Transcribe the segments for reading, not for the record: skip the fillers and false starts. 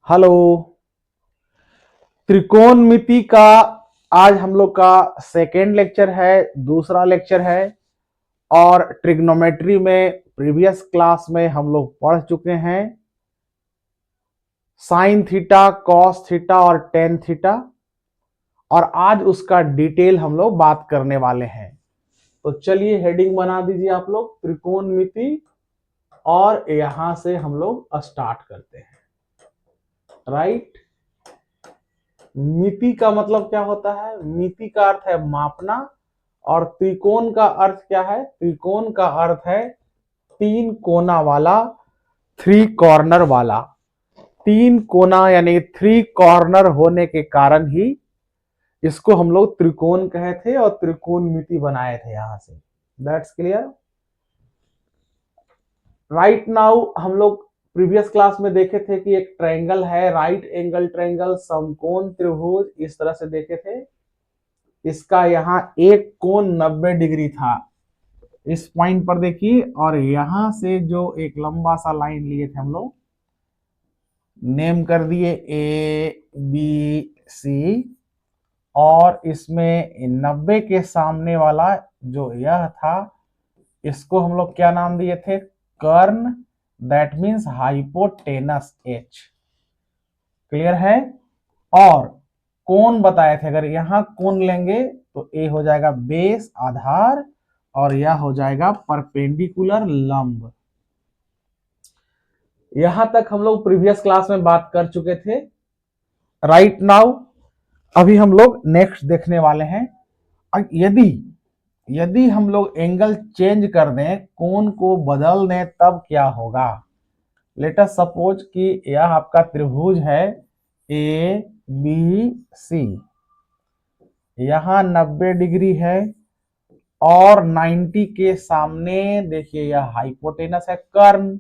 Hello. त्रिकोणमिति का आज हम लोग का सेकेंड लेक्चर है, दूसरा लेक्चर है। और ट्रिग्नोमेट्री में प्रीवियस क्लास में हम लोग पढ़ चुके हैं साइन थीटा, कॉस थीटा और टेन थीटा। और आज उसका डिटेल हम लोग बात करने वाले हैं। तो चलिए हेडिंग बना दीजिए आप लोग, त्रिकोणमिति। और यहां से हम लोग स्टार्ट करते हैं। राइट। मिति का मतलब क्या होता है? मिति का अर्थ है मापना। और त्रिकोण का अर्थ क्या है? त्रिकोण का अर्थ है तीन कोना वाला, थ्री कॉर्नर वाला। तीन कोना यानी थ्री कॉर्नर होने के कारण ही इसको हम लोग त्रिकोण कहे थे और त्रिकोणमिति बनाए थे यहां से। That's clear. राइट नाउ हम लोग प्रीवियस क्लास में देखे थे कि एक ट्रायंगल है, राइट एंगल ट्रायंगल, समकोण त्रिभुज, इस तरह से देखे थे। इसका यहाँ एक कोण 90 डिग्री था, इस पॉइंट पर देखिए। और यहां से जो एक लंबा सा लाइन लिए थे हम लोग, नेम कर दिए ए बी सी। और इसमें 90 के सामने वाला जो यह था, इसको हम लोग क्या नाम दिए थे? कर्ण। That means hypotenuse H. Clear है। और कोण बताए थे, अगर यहां कोण लेंगे तो ए हो जाएगा बेस, आधार। और यह हो जाएगा परपेंडिकुलर, लंब। यहां तक हम लोग प्रीवियस क्लास में बात कर चुके थे। राइट नाउ अभी हम लोग नेक्स्ट देखने वाले हैं। यदि यदि हम लोग एंगल चेंज कर दें, कोण को बदल दें, तब क्या होगा? लेट अस सपोज कि यह आपका त्रिभुज है ए बी सी। यहां 90 डिग्री है और 90 के सामने देखिए यह हाइपोटेनस है, कर्ण।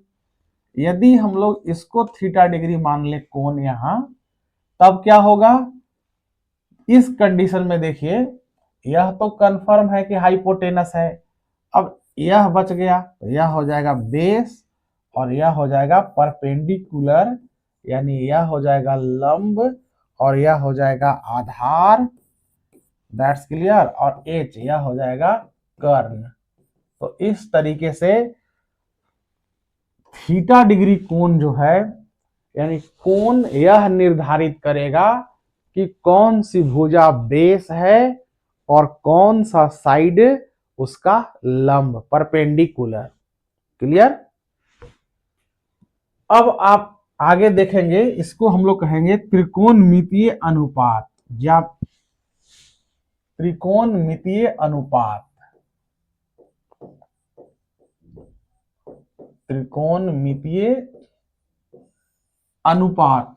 यदि हम लोग इसको थीटा डिग्री मान ले कोण यहां, तब क्या होगा? इस कंडीशन में देखिए, यह तो कंफर्म है कि हाइपोटेनस है। अब यह बच गया तो यह हो जाएगा बेस और यह हो जाएगा परपेंडिकुलर, यानी यह हो जाएगा लंब और यह हो जाएगा आधार। That's clear. और एच यह हो जाएगा कर्ण। तो इस तरीके से थीटा डिग्री कोण जो है, यानी कोण यह निर्धारित करेगा कि कौन सी भुजा बेस है और कौन सा साइड उसका लंब, परपेंडिकुलर। क्लियर। अब आप आगे देखेंगे, इसको हम लोग कहेंगे त्रिकोणमितीय अनुपात या त्रिकोणमितीय अनुपात। त्रिकोणमितीय अनुपात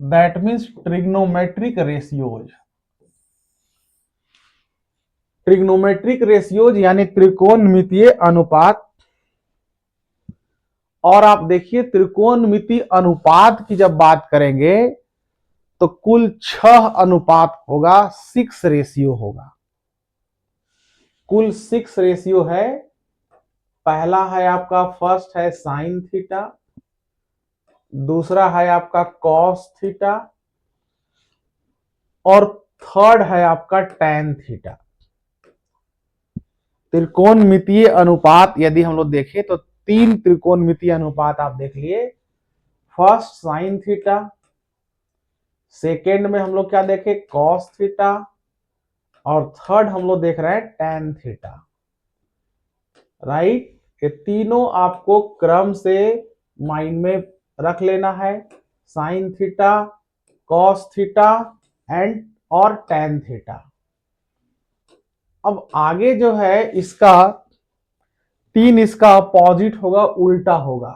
that means trigonometric ratios. Trigonometric ratios यानी त्रिकोणमितीय अनुपात। और आप देखिए त्रिकोणमितीय अनुपात की जब बात करेंगे तो कुल 6 अनुपात होगा, 6 रेशियो होगा। कुल 6 रेशियो है। पहला है आपका, फर्स्ट है साइन थीटा, दूसरा है आपका कॉस थीटा, और थर्ड है आपका टैन थीटा। त्रिकोणमितीय अनुपात यदि हम लोग देखें तो 3 त्रिकोणमितीय अनुपात आप देख लिए। फर्स्ट साइन थीटा, सेकेंड में हम लोग क्या देखे? कॉस थीटा, और थर्ड हम लोग देख रहे हैं टैन थीटा। राइट। ये तीनों आपको क्रम से माइंड में रख लेना है। Sign theta, cos theta and और टैन थीटा। अब आगे जो है इसका 3, इसका अपोजिट होगा, उल्टा होगा।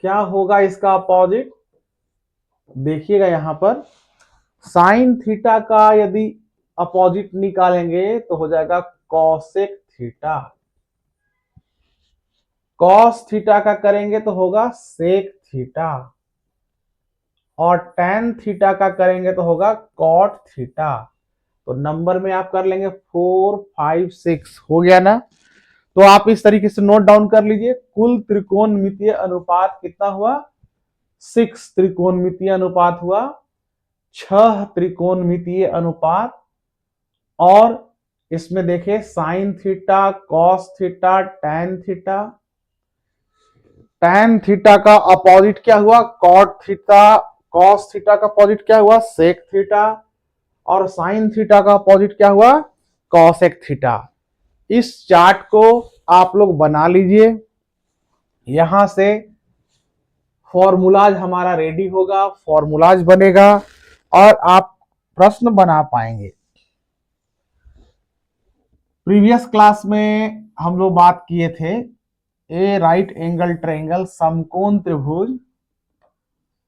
क्या होगा इसका अपोजिट? देखिएगा यहां पर, साइन थीटा का यदि अपोजिट निकालेंगे तो हो जाएगा कॉसेक थीटा। कॉस थीटा का करेंगे तो होगा सेक थीटा। और टैन थीटा का करेंगे तो होगा कॉट थीटा। तो नंबर में आप कर लेंगे 4, 5, 6 हो गया ना। तो आप इस तरीके से नोट डाउन कर लीजिए, कुल त्रिकोणमितीय अनुपात कितना हुआ? 6 त्रिकोणमितीय अनुपात हुआ, 6 त्रिकोणमितीय अनुपात। और इसमें देखिए sine theta, cos theta, tan theta. Tan theta का अपोजिट क्या हुआ? Cot theta. कॉस थीटा का अपोजिट क्या हुआ? Sec theta. और साइन थीटा का अपोजिट क्या हुआ? Cosec theta. इस चार्ट को आप लोग बना लीजिए, यहां से फॉर्मूलाज हमारा रेडी होगा, फॉर्मूलाज बनेगा और आप प्रश्न बना पाएंगे। प्रीवियस क्लास में हम लोग बात किए थे ए राइट एंगल ट्रायंगल, समकोण त्रिभुज,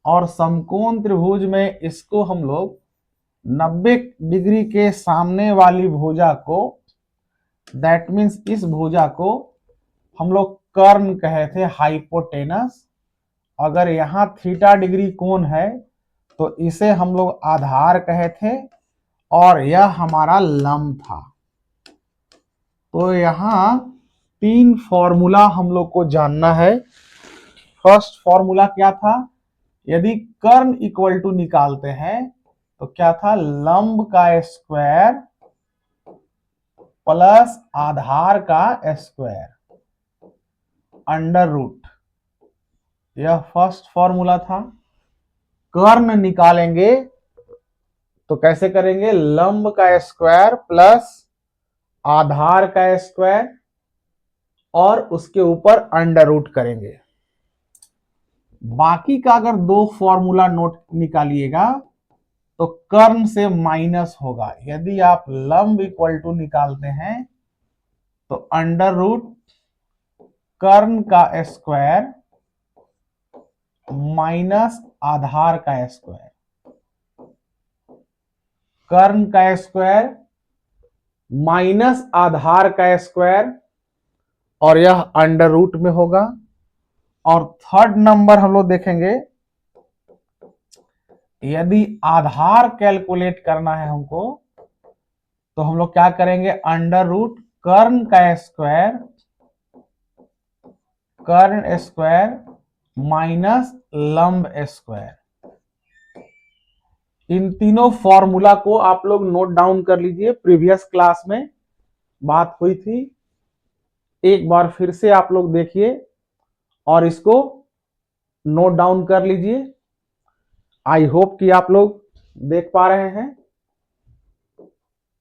और समकोण त्रिभुज में इसको हम लोग 90 डिग्री के सामने वाली भुजा को, दैट मीन्स इस भुजा को हम लोग कर्ण कहे थे, हाइपोटेनस। अगर यहां थीटा डिग्री कोण है तो इसे हम लोग आधार कहे थे और यह हमारा लंब था। तो यहां 3 फॉर्मूला हम लोग को जानना है। फर्स्ट फॉर्मूला क्या था? यदि कर्ण इक्वल टू निकालते हैं तो क्या था? लंब का स्क्वायर प्लस आधार का स्क्वायर अंडर रूट, यह फर्स्ट फॉर्मूला था। कर्ण निकालेंगे तो कैसे करेंगे? लंब का स्क्वायर प्लस आधार का स्क्वायर और उसके ऊपर अंडर रूट करेंगे। बाकी का अगर 2 फॉर्मूला नोट निकालिएगा तो कर्ण से माइनस होगा। यदि आप लंब इक्वल टू निकालते हैं तो अंडर रूट कर्ण का स्क्वायर माइनस आधार का स्क्वायर, कर्ण का स्क्वायर माइनस आधार का स्क्वायर, और यह अंडर रूट में होगा। और थर्ड नंबर हम लोग देखेंगे, यदि आधार कैलकुलेट करना है हमको तो हम लोग क्या करेंगे? अंडर रूट कर्ण का स्क्वायर, कर्ण स्क्वायर माइनस लंब स्क्वायर। इन तीनों फॉर्मूला को आप लोग नोट डाउन कर लीजिए, प्रीवियस क्लास में बात हुई थी। एक बार फिर से आप लोग देखिए और इसको नोट डाउन कर लीजिए। आई होप कि आप लोग देख पा रहे हैं।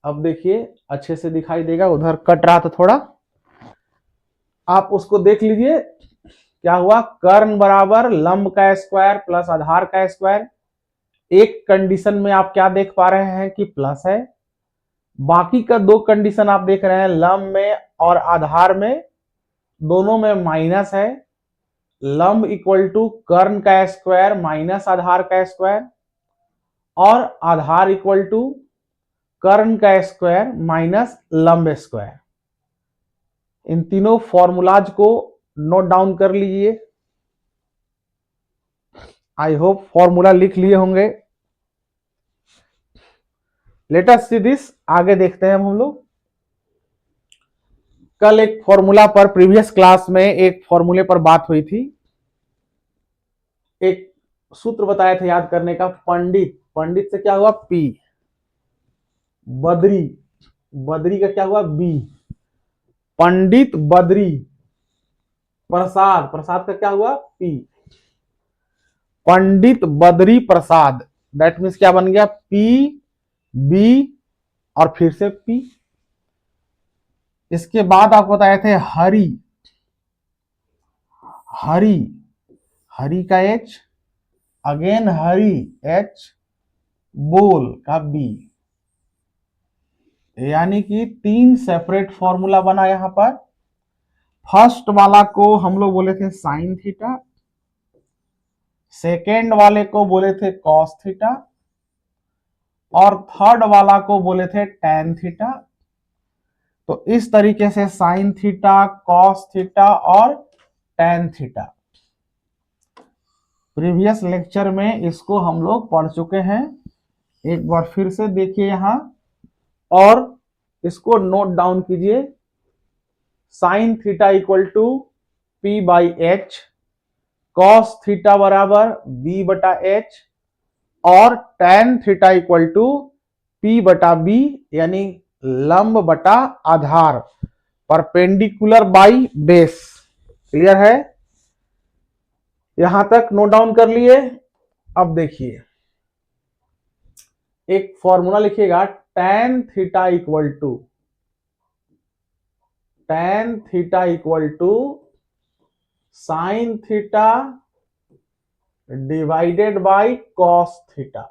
अब देखिए अच्छे से दिखाई देगा, उधर कट रहा था थोड़ा, आप उसको देख लीजिए। क्या हुआ? कर्ण बराबर लंब का स्क्वायर प्लस आधार का स्क्वायर। एक कंडीशन में आप क्या देख पा रहे हैं कि प्लस है, बाकी का 2 कंडीशन आप देख रहे हैं लंब में और आधार में, दोनों में माइनस है। लंब इक्वल टू कर्ण का स्क्वायर माइनस आधार का स्क्वायर, और आधार इक्वल टू कर्ण का स्क्वायर माइनस लंब स्क्वायर। इन तीनों फॉर्मूलाज को नोट डाउन कर लीजिए। आई होप फॉर्मूला लिख लिए होंगे। लेट अस सी दिस, आगे देखते हैं हम लोग। कल एक फॉर्मूला पर, प्रीवियस क्लास में एक फॉर्मूले पर बात हुई थी। एक सूत्र बताया था याद करने का, पंडित, पंडित से क्या हुआ? पी। बद्री, बद्री का क्या हुआ? बी। पंडित बद्री। प्रसाद, प्रसाद का क्या हुआ? P. Pandit Badri Prasad, that means क्या बन गया? पी बी और फिर से पी। इसके बाद आपको बताए थे हरि, हरि, हरि का एच, अगेन हरि एच, बोल का बी। यानी कि 3 सेपरेट फॉर्मूला बना यहां पर। फर्स्ट वाला को हम लोग बोले थे साइन थीटा, सेकेंड वाले को बोले थे कॉस थीटा, और थर्ड वाला को बोले थे टैन थीटा। तो इस तरीके से साइन थीटा, कॉस थीटा और टैन थीटा, प्रीवियस लेक्चर में इसको हम लोग पढ़ चुके हैं। एक बार फिर से देखिए यहां और इसको नोट डाउन कीजिए। Sine theta equal to P by H, cos theta बराबर बी बटा एच और tan theta equal to P बटा बी, यानी लंब बटा आधार, परपेंडिकुलर बाई बेस। क्लियर है? यहां तक नोट डाउन कर लिए। अब देखिए एक फॉर्मूला लिखिएगा, tan theta equal to sine theta divided by cos theta.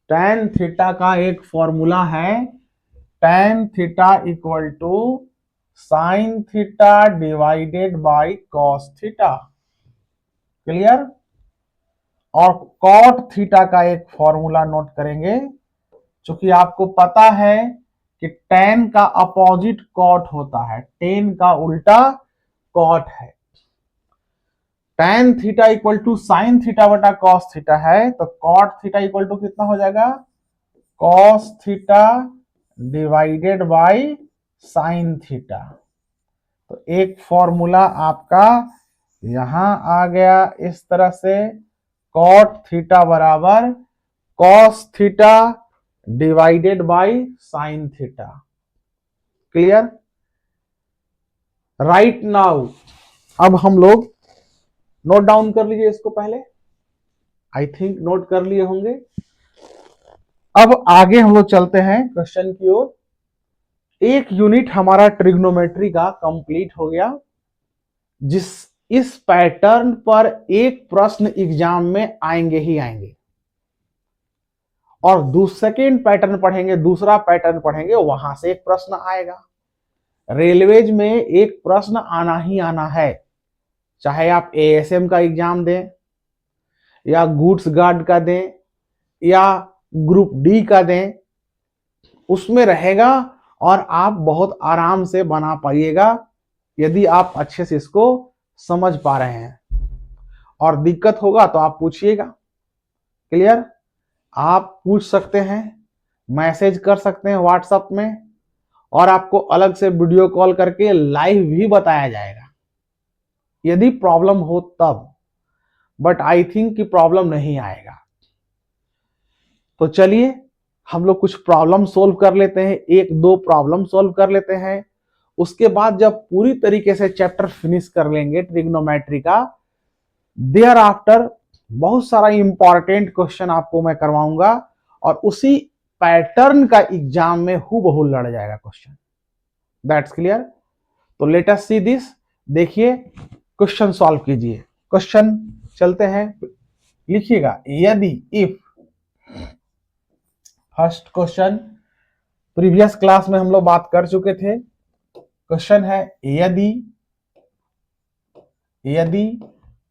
tan theta का एक फॉर्मूला है, tan theta equal to sine theta divided by cos theta. Clear? और कॉट थीटा का एक फॉर्मूला नोट करेंगे, क्योंकि आपको पता है कि tan का अपोजिट कॉट होता है, tan का उल्टा कॉट है। tan theta equal to sine theta बटा कॉस थीटा है, तो कॉट थीटा इक्वल टू कितना हो जाएगा, cos theta divided by sine theta. तो एक फॉर्मूला आपका यहां आ गया इस तरह से, कॉट थीटा बराबर cos theta divided by sine theta. Clear? Right now अब हम लोग नोट डाउन कर लीजिए इसको, पहले आई थिंक नोट कर लिए होंगे। अब आगे हम लोग चलते हैं क्वेश्चन की ओर। एक यूनिट हमारा ट्रिग्नोमेट्री का कंप्लीट हो गया, इस पैटर्न पर एक प्रश्न एग्जाम में आएंगे ही आएंगे, और सेकेंड पैटर्न पढ़ेंगे, दूसरा पैटर्न पढ़ेंगे, वहां से एक प्रश्न आएगा। रेलवेज में एक प्रश्न आना ही आना है, चाहे आप एएसएम का एग्जाम दें या गुड्स गार्ड का दें या ग्रुप डी का दें, उसमें रहेगा और आप बहुत आराम से बना पाइएगा यदि आप अच्छे से इसको समझ पा रहे हैं। और दिक्कत होगा तो आप पूछिएगा। क्लियर? आप पूछ सकते हैं, मैसेज कर सकते हैं व्हाट्सएप में, और आपको अलग से वीडियो कॉल करके लाइव भी बताया जाएगा यदि प्रॉब्लम हो तब, बट आई थिंक कि प्रॉब्लम नहीं आएगा। तो चलिए हम लोग कुछ प्रॉब्लम सोल्व कर लेते हैं, एक दो प्रॉब्लम सोल्व कर लेते हैं। उसके बाद जब पूरी तरीके से चैप्टर फिनिश कर लेंगे ट्रिग्नोमेट्री का, देयर आफ्टर बहुत सारा इंपॉर्टेंट क्वेश्चन आपको मैं करवाऊंगा, और उसी पैटर्न का एग्जाम में हूबहू लड़ जाएगा क्वेश्चन। That's clear? तो लेट अस सी दिस। देखिए क्वेश्चन सॉल्व कीजिए। क्वेश्चन चलते हैं, लिखिएगा, यदि if, first question previous class में हम लोग बात कर चुके थे। क्वेश्चन है, यदि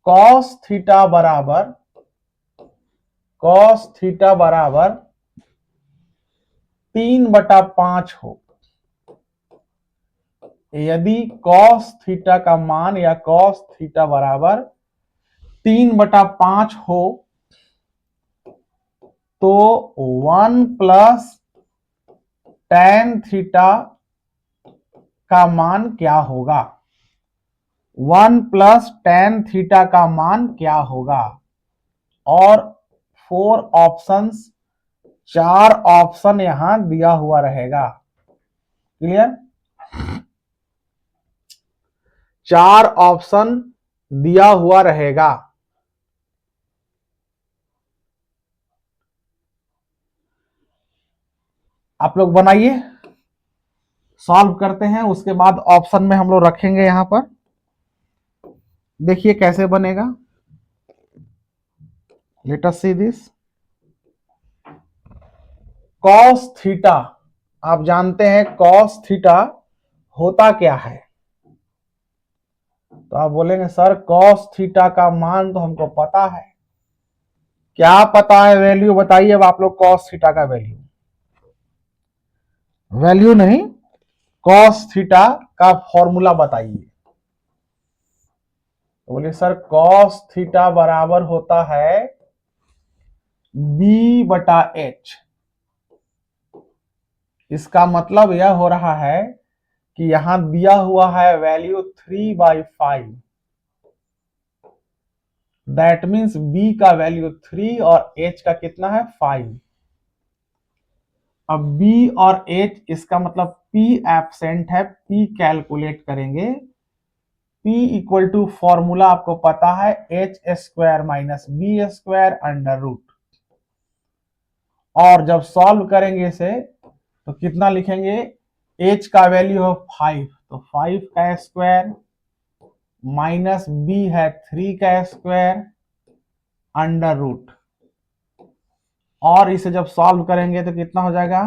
cos थीटा बराबर 3/5 हो, यदि cos थीटा का मान या cos थीटा बराबर 3/5 हो, तो 1 प्लस tan थीटा का मान क्या होगा? 1 प्लस tan थीटा का मान क्या होगा? और 4 ऑप्शंस, 4 ऑप्शन यहां दिया हुआ रहेगा। क्लियर? 4 ऑप्शन दिया हुआ रहेगा। आप लोग बनाइए, सॉल्व करते हैं, उसके बाद ऑप्शन में हम लोग रखेंगे। यहां पर देखिए कैसे बनेगा। Let us see this. cos theta, आप जानते हैं cos थीटा होता क्या है? तो आप बोलेंगे सर cos थीटा का मान तो हमको पता है। क्या पता है? वैल्यू बताइए। अब आप लोग cos थीटा का वैल्यू नहीं, cos थीटा का फॉर्मूला बताइए। तो बोलिए सर cos थीटा बराबर होता है b/h। इसका मतलब यह हो रहा है कि यहां दिया हुआ है वैल्यू 3/5, दैट मीन्स b का वैल्यू 3 और h का कितना है 5। अब b और h इसका मतलब p एब्सेंट है, p कैलकुलेट करेंगे। p इक्वल टू फॉर्मूला आपको पता है h square minus B square under root. और जब सॉल्व करेंगे इसे तो कितना लिखेंगे, h का वैल्यू है 5 तो 5 का स्क्वायर माइनस b है 3 का स्क्वायर अंडर रूट। और इसे जब सॉल्व करेंगे तो कितना हो जाएगा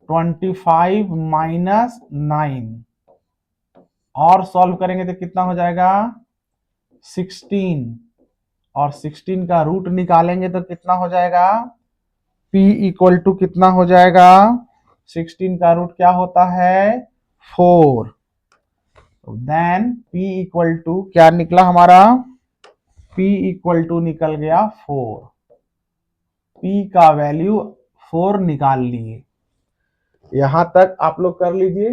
25 माइनस 9 और सॉल्व करेंगे तो कितना हो जाएगा 16 और 16 का रूट निकालेंगे तो कितना हो जाएगा p इक्वल टू कितना हो जाएगा 16 का रूट क्या होता है 4। देन p इक्वल टू क्या निकला हमारा p इक्वल टू निकल गया 4। p का वैल्यू 4 निकाल लिए। यहां तक आप लोग कर लीजिए।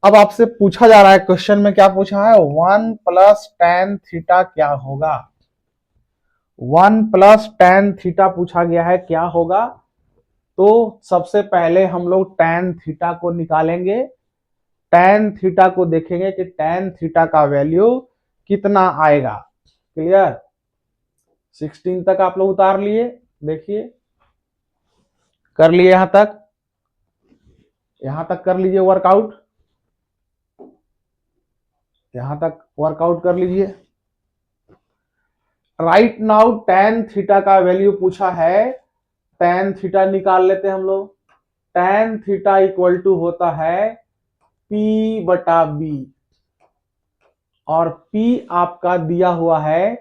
अब आपसे पूछा जा रहा है क्वेश्चन में, क्या पूछा है 1 प्लस टेन थीटा क्या होगा। 1 प्लस टेन थीटा पूछा गया है क्या होगा। तो सबसे पहले हम लोग टेन थीटा को निकालेंगे। टेन थीटा को देखेंगे कि टेन थीटा का वैल्यू कितना आएगा। क्लियर, 16 तक आप लोग उतार लिए, देखिए कर लिए, यहां तक कर लीजिए वर्कआउट, यहां तक वर्कआउट कर लीजिए। राइट नाउ टेन थीटा का वैल्यू पूछा है, टेन थीटा निकाल लेते हैं हम लोग। टेन थीटा इक्वल टू होता है P बटा B और P आपका दिया हुआ है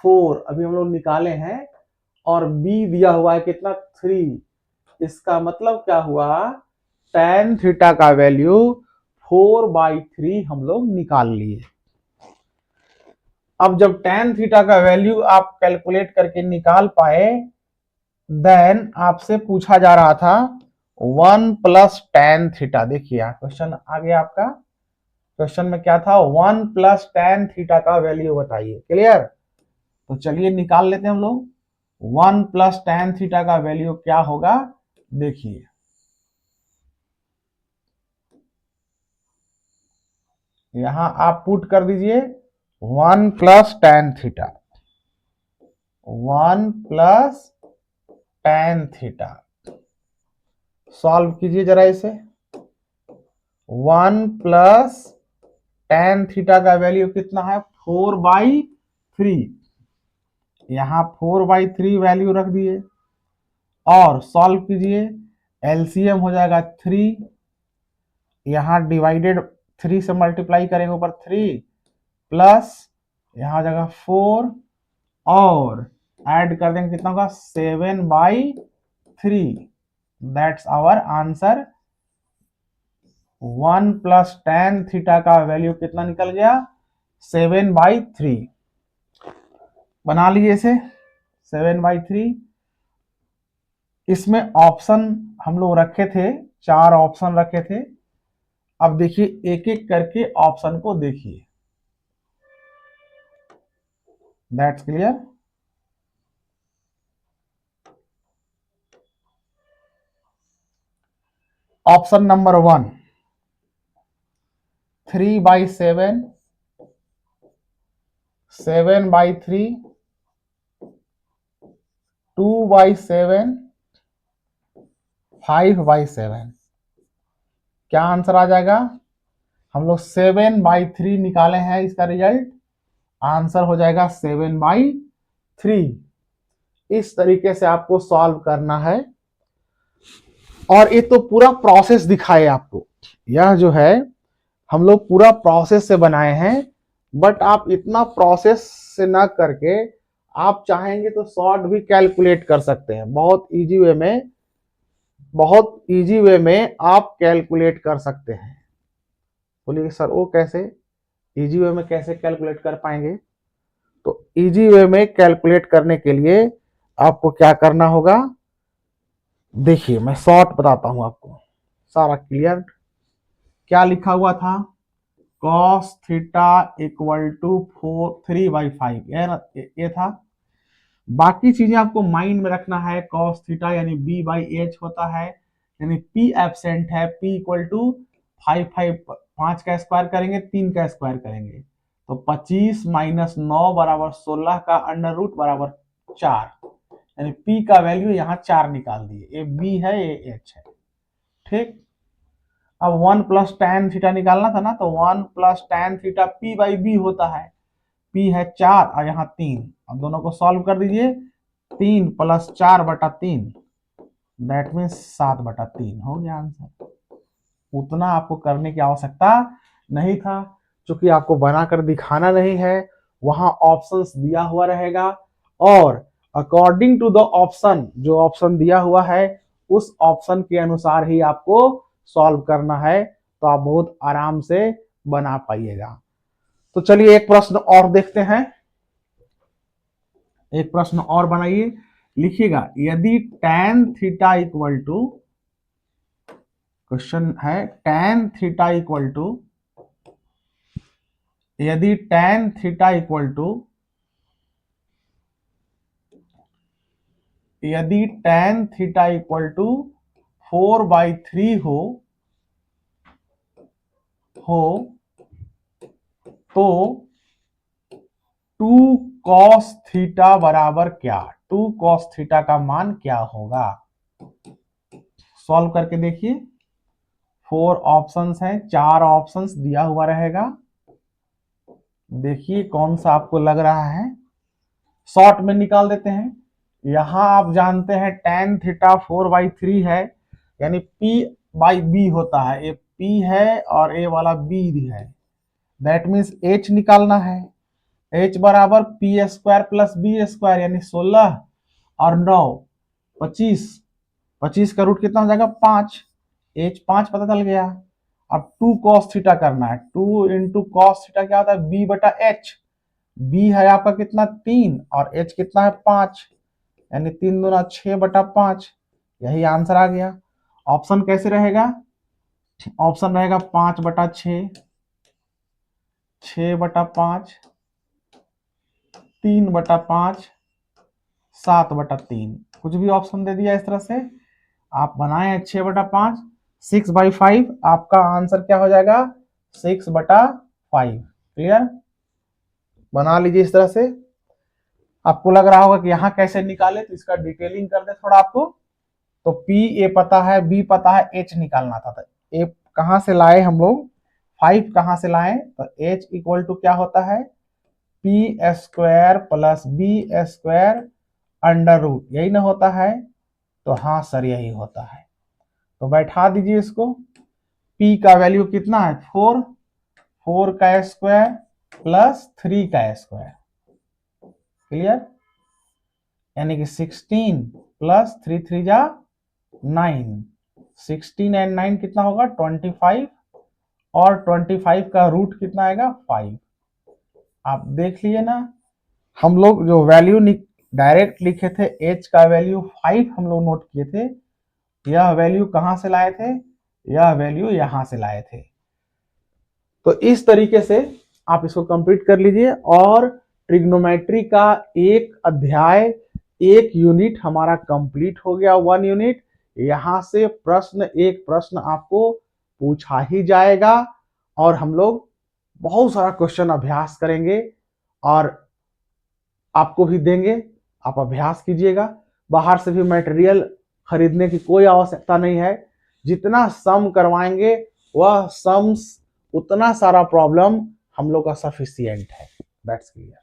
4, अभी हम लोग निकाले हैं, और B दिया हुआ है कितना 3। इसका मतलब क्या हुआ टेन थीटा का वैल्यू 4/3 हम लोग निकाल लिए। अब जब टेन थीटा का वैल्यू आप कैलकुलेट करके निकाल पाए, देन आपसे पूछा जा रहा था 1 प्लस टेन थीटा। देखिए क्वेश्चन आ गया आपका। क्वेश्चन में क्या था 1 प्लस टेन थीटा का वैल्यू बताइए। क्लियर, तो चलिए निकाल लेते हैं हम लोग। 1 प्लस टेन थीटा का वैल्यू क्या होगा, देखिए यहां आप पुट कर दीजिए 1 plus tan theta, 1 plus tan theta. Solve कीजिए जरा इसे। 1 प्लस टेन थीटा का वैल्यू कितना है 4/3। यहां 4/3 वैल्यू रख दिए और सॉल्व कीजिए। एलसीएम हो जाएगा 3, यहां डिवाइडेड 3 से मल्टीप्लाई करेंगे ऊपर 3 प्लस यहां हो जाएगा 4 और ऐड कर देंगे कितना होगा 7/3। That's our answer. 1 plus tan theta का वैल्यू कितना निकल गया 7/3। बना लीजिए इसे 7/3। इसमें ऑप्शन हम लोग रखे थे, 4 ऑप्शन रखे थे। अब देखिए एक एक करके ऑप्शन को देखिए। That's clear. Option number 1 3/7, 7/3, 2/7, 5/7। क्या आंसर आ जाएगा, हम लोग 7/3 निकाले हैं, इसका रिजल्ट आंसर हो जाएगा 7/3। इस तरीके से आपको सॉल्व करना है। और ये तो पूरा प्रोसेस दिखाए आपको, यह जो है हम लोग पूरा प्रोसेस से बनाए हैं। बट आप इतना प्रोसेस से ना करके आप चाहेंगे तो शॉर्ट भी कैलकुलेट कर सकते हैं। बहुत इजी वे में, बहुत इजी वे में आप कैलकुलेट कर सकते हैं। बोलिए सर वो कैसे, इजी वे में कैसे कैलकुलेट कर पाएंगे। तो इजी वे में कैलकुलेट करने के लिए आपको क्या करना होगा, देखिए मैं शॉर्ट बताता हूं आपको, सारा क्लियर। क्या लिखा हुआ था कॉस थीटा इक्वल टू 3/5, ये था। बाकी चीजें आपको माइंड में रखना है। कॉस थीटा यानी b/h होता है, यानी p एब्सेंट है, p इक्वल टू 5 का स्क्वायर करेंगे, 3 का स्क्वायर करेंगे तो 25 माइनस 9 बराबर 16 का अंडर रूट बराबर 4, यानी p का वैल्यू यहाँ 4 निकाल दिए। ये b है, ये h है, ठीक। अब 1 प्लस tan थीटा निकालना था ना, तो 1 प्लस tan थीटा p/b होता है। p है 4 और यहाँ 3। अब दोनों को सॉल्व कर दीजिए। 3 प्लस 4/3 दैट मीन्स 7/3 हो गया आंसर। उतना आपको करने की आवश्यकता नहीं था, क्योंकि आपको बनाकर दिखाना नहीं है। वहां ऑप्शंस दिया हुआ रहेगा और अकॉर्डिंग टू द ऑप्शन, जो ऑप्शन दिया हुआ है उस ऑप्शन के अनुसार ही आपको सॉल्व करना है, तो आप बहुत आराम से बना पाइएगा। तो चलिए एक प्रश्न और देखते हैं। एक प्रश्न और बनाइए, लिखिएगा यदि tan theta equal to, question है tan थीटा इक्वल टू, यदि tan थीटा इक्वल टू, यदि tan थीटा इक्वल टू 4/3 हो तो 2 cos थीटा बराबर क्या? 2 cos थीटा का मान क्या होगा? सॉल्व करके देखिए। 4 ऑप्शंस हैं, 4 ऑप्शंस दिया हुआ रहेगा। देखिए कौन सा आपको लग रहा है, शॉर्ट में निकाल देते हैं। यहां आप जानते हैं tan थीटा 4/3 है, यानी p/b होता है। ये p है और ये वाला b है, दैट मीन्स h निकालना है। h बराबर p² प्लस b², यानी 16 और 9 25। 25 का रूट कितना हो जाएगा? 5। h 5 पता चल गया। अब 2 cos थीटा करना है। 2 इंटू cos थीटा क्या होता है? b/h। b है आपका कितना? 3 और h कितना है? 5, यानी 3 दूना 6/5। यही आंसर आ गया। ऑप्शन कैसे रहेगा? ऑप्शन रहेगा 5/6, 6/5, 3/5, 7/3। कुछ भी ऑप्शन दे दिया इस तरह से आप बनाए 6/5, 6/5 आपका आंसर क्या हो जाएगा? 6/5। क्लियर? बना लीजिए इस तरह से। आपको लग रहा होगा कि यहाँ कैसे निकाले, तो इसका डिटेलिंग कर दे थोड़ा आपको। तो P ए पता है, B पता है, H निकालना था। तो A कहाँ से लाए हम लोग? 5 कहाँ से लाए? तो H इक्वल टू क्या होता है? p² plus b² under root, यही ना होता है? तो हाँ सर यही होता है। तो बैठा दीजिए इसको। P का वैल्यू कितना है? 4, 4 का स्क्वायर प्लस 3 का स्क्वायर। क्लियर? यानी कि 16 प्लस 3 3 जा 9, 16 एंड 9 कितना होगा? 25, और 25 का रूट कितना आएगा? 5। आप देख लिए ना, हम लोग जो वैल्यू डायरेक्ट लिखे थे, h का वैल्यू 5 हम लोग नोट किए थे। यह वैल्यू कहां से लाए थे? यह वैल्यू यहां से लाए थे। तो इस तरीके से आप इसको कंप्लीट कर लीजिए। और ट्रिग्नोमेट्री का एक अध्याय, एक यूनिट हमारा कंप्लीट हो गया, 1 यूनिट। यहां से एक प्रश्न आपको पूछा ही जाएगा और हम लोग बहुत सारा क्वेश्चन अभ्यास करेंगे और आपको भी देंगे। आप अभ्यास कीजिएगा। बाहर से भी मटेरियल खरीदने की कोई आवश्यकता नहीं है। जितना सम करवाएंगे वह सम्स, उतना सारा प्रॉब्लम हम लोग का सफिशिएंट है। That's clear.